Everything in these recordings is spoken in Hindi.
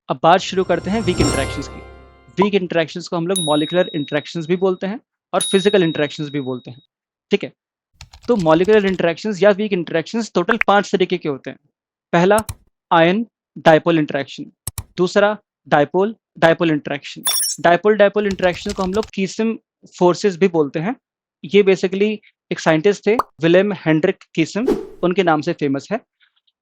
अब बात शुरू करते हैं वीक इंटरेक्शंस की। वीक इंटरेक्शंस को हम लोग मॉलिक्यूलर इंटरेक्शंस भी बोलते हैं और फिजिकल इंटरेक्शंस भी बोलते हैं। ठीक है, तो मॉलिक्यूलर इंटरेक्शंस या वीक इंटरेक्शंस टोटल 5 तरीके के होते हैं। पहला, आयन डाइपोल इंटरेक्शन। दूसरा, dipole dipole interaction. Dipole dipole interaction को हम लोग कीसिम फोर्सेस भी बोलते हैं। ये बेसिकली एक साइंटिस्ट थे, विलियम हेनरिक कीसिम, उनके नाम से फेमस है।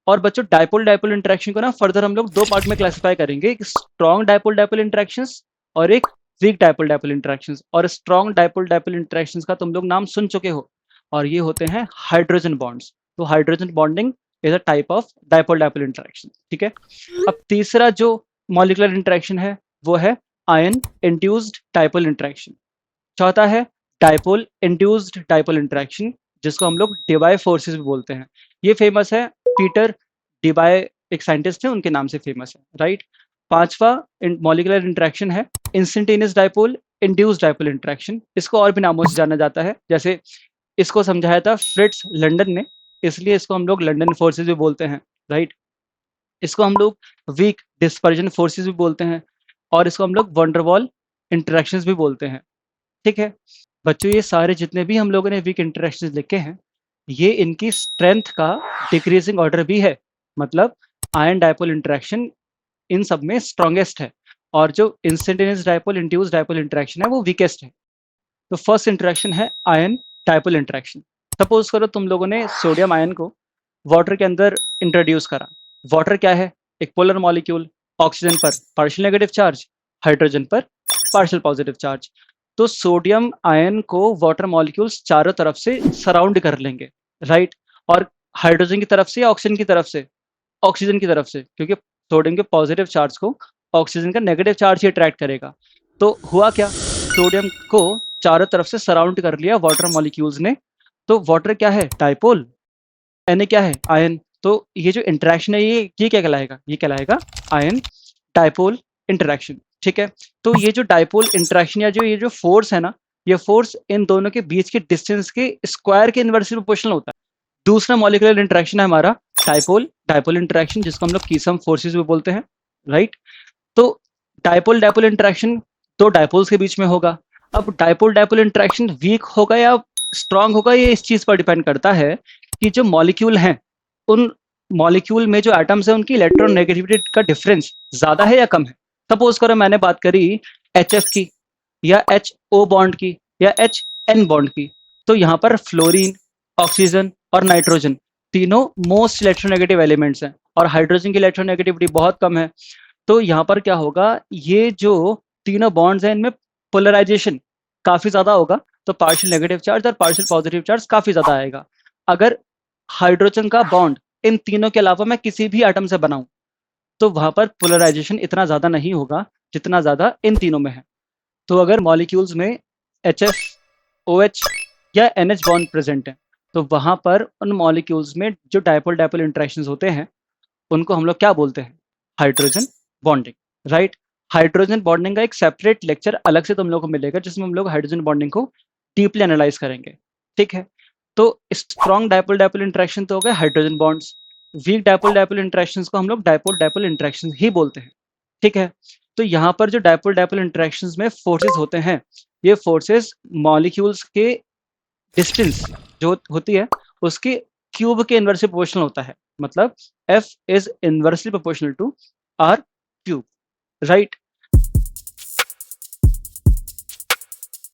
और बच्चों, डाइपोल डाइपोल इंटरेक्शन को ना फर्दर हम लोग 2 पार्ट में क्लासिफाई करेंगे, एक स्ट्रॉन्ग डाइपोल डाइपोल इंटरेक्शंस और एक वीक डाइपोल डाइपोल इंटरेक्शंस। और स्ट्रॉन्ग डाइपोल डाइपोल इंटरेक्शंस का तुम लोग नाम सुन चुके हो, और ये होते हैं हाइड्रोजन बॉन्ड्स। तो hydrogen bonding is a type of dipole dipole interaction. ठीक है, अब तीसरा जो मॉलिक्यूलर इंटरेक्शन है वो है आयन इंड्यूस्ड डाइपोल इंटरेक्शन। चौथा है डाइपोल इंड्यूस्ड डाइपोल इंटरेक्शन, जिसको हम लोग डिबाई फोर्सेस भी बोलते हैं। ये फेमस है, पीटर डिबाई एक साइंटिस्ट है, उनके नाम से फेमस है, राइट। पांचवा मॉलिक्यूलर इंटरेक्शन है instantaneous dipole induced dipole interaction. इसको और भी नामों से जाना जाता है, जैसे इसको समझाया था फ्रिट्ज लंदन ने, इसलिए इसको हम लोग लंदन फोर्सेस भी बोलते हैं, राइट। इसको हम लोग वीक डिस्पर्जन फोर्सेस भी बोलते हैं, और इसको हम लोग वंडरवॉल इंटरेक्शंस भी बोलते हैं। ठीक है बच्चों, ये सारे जितने भी हम लोगों ने वीक इंटरेक्शंस लिखे हैं, ये इनकी स्ट्रेंथ का डिक्रीजिंग ऑर्डर भी है। मतलब आयन डाइपोल इंटरेक्शन इन सब में स्ट्रॉन्गेस्ट है, और जो instantaneous dipole induced dipole interaction है वो वीकेस्ट है। तो फर्स्ट इंटरेक्शन है आयन डाइपोल इंटरेक्शन। सपोज करो तुम लोगों ने सोडियम आयन को वाटर के अंदर इंट्रोड्यूस करा। वाटर क्या है? एक पोलर मॉलिक्यूल, ऑक्सीजन पर पार्शियल नेगेटिव चार्ज, हाइड्रोजन पर पार्शियल पॉजिटिव चार्ज। तो सोडियम आयन को वाटर मॉलिक्यूल्स चारों तरफ से सराउंड कर लेंगे, राइट। और हाइड्रोजन की तरफ से या ऑक्सीजन की तरफ से? ऑक्सीजन की तरफ से, क्योंकि सोडियम के पॉजिटिव चार्ज को ऑक्सीजन का नेगेटिव चार्ज ही अट्रैक्ट करेगा। तो हुआ क्या, सोडियम को चारों तरफ से सराउंड कर लिया वाटर मॉलिक्यूल्स ने। तो वाटर क्या है? डाइपोल। Na क्या है? आयन। तो ये जो इंटरेक्शन है, ये क्या कहलाएगा? ये कहलाएगा आयन डाइपोल इंटरेक्शन। ठीक है, तो ये जो डाइपोल इंटरेक्शन या ये जो फोर्स है ना, ये फोर्स इन दोनों के बीच के डिस्टेंस के स्क्वायर के इनवर्सली प्रोपोर्शनल होता है। दूसरा मॉलिक्यूलर इंटरेक्शन है हमारा डाइपोल डाइपोल इंटरेक्शन, जिसको हम लोग कीसम फोर्सेस भी बोलते हैं, राइट। तो डाइपोल डाइपोल इंटरेक्शन दो डाइपोल्स के बीच में होगा। अब डाइपोल डाइपोल इंटरेक्शन वीक होगा या स्ट्रांग होगा, ये इस चीज पर डिपेंड करता है कि जो मॉलिक्यूल हैं, उन मॉलिक्यूल में जो एटम्स है उनकी इलेक्ट्रॉन नेगेटिविटी का डिफरेंस ज्यादा है या कम है। सपोज करो मैंने बात करी HF की, या HO बॉन्ड की, या HN बॉन्ड की। तो यहाँ पर फ्लोरीन, ऑक्सीजन और नाइट्रोजन तीनों मोस्ट इलेक्ट्रोनेगेटिव एलिमेंट्स हैं, और हाइड्रोजन की इलेक्ट्रोनेगेटिविटी बहुत कम है। तो यहाँ पर क्या होगा, ये जो तीनों बॉन्ड्स हैं इनमें पोलराइजेशन काफी ज्यादा होगा। तो पार्शियल नेगेटिव चार्ज और पार्शियल पॉजिटिव चार्ज काफी ज्यादा आएगा। अगर हाइड्रोजन का बॉन्ड इन तीनों के अलावा मैं किसी भी एटम से बनाऊं, तो वहां पर पोलराइजेशन इतना ज्यादा नहीं होगा जितना ज्यादा इन तीनों में है। तो अगर मॉलिक्यूल्स में HF, OH या NH बॉन्ड प्रेजेंट है, तो वहां पर उन मॉलिक्यूल्स में जो डाइपोल डाइपोल इंटरेक्शंस होते हैं, उनको हम लोग क्या बोलते हैं? Hydrogen bonding, right. Hydrogen bonding का एक सेपरेट लेक्चर अलग से तुम लोग को मिलेगा, जिसमें हम लोग हाइड्रोजन बॉन्डिंग को डीपली एनालाइज करेंगे। ठीक है, तो स्ट्रॉन्ग डाइपोल डाइपोल इंटरेक्शन तो हो गए hydrogen bonds. Weak dipole dipole interactions को हम लोग डाइपोल डाइपोल इंटरेक्शन ही बोलते हैं। ठीक है, तो यहाँ पर जो डाइपोल डाइपोल इंटरेक्शंस में फोर्सेस होते हैं, ये फोर्सेस मॉलिक्यूल्स के डिस्टेंस जो होती है उसके क्यूब के इनवर्सली प्रोपोर्शनल होता है। मतलब F is inversely proportional to R cube, right.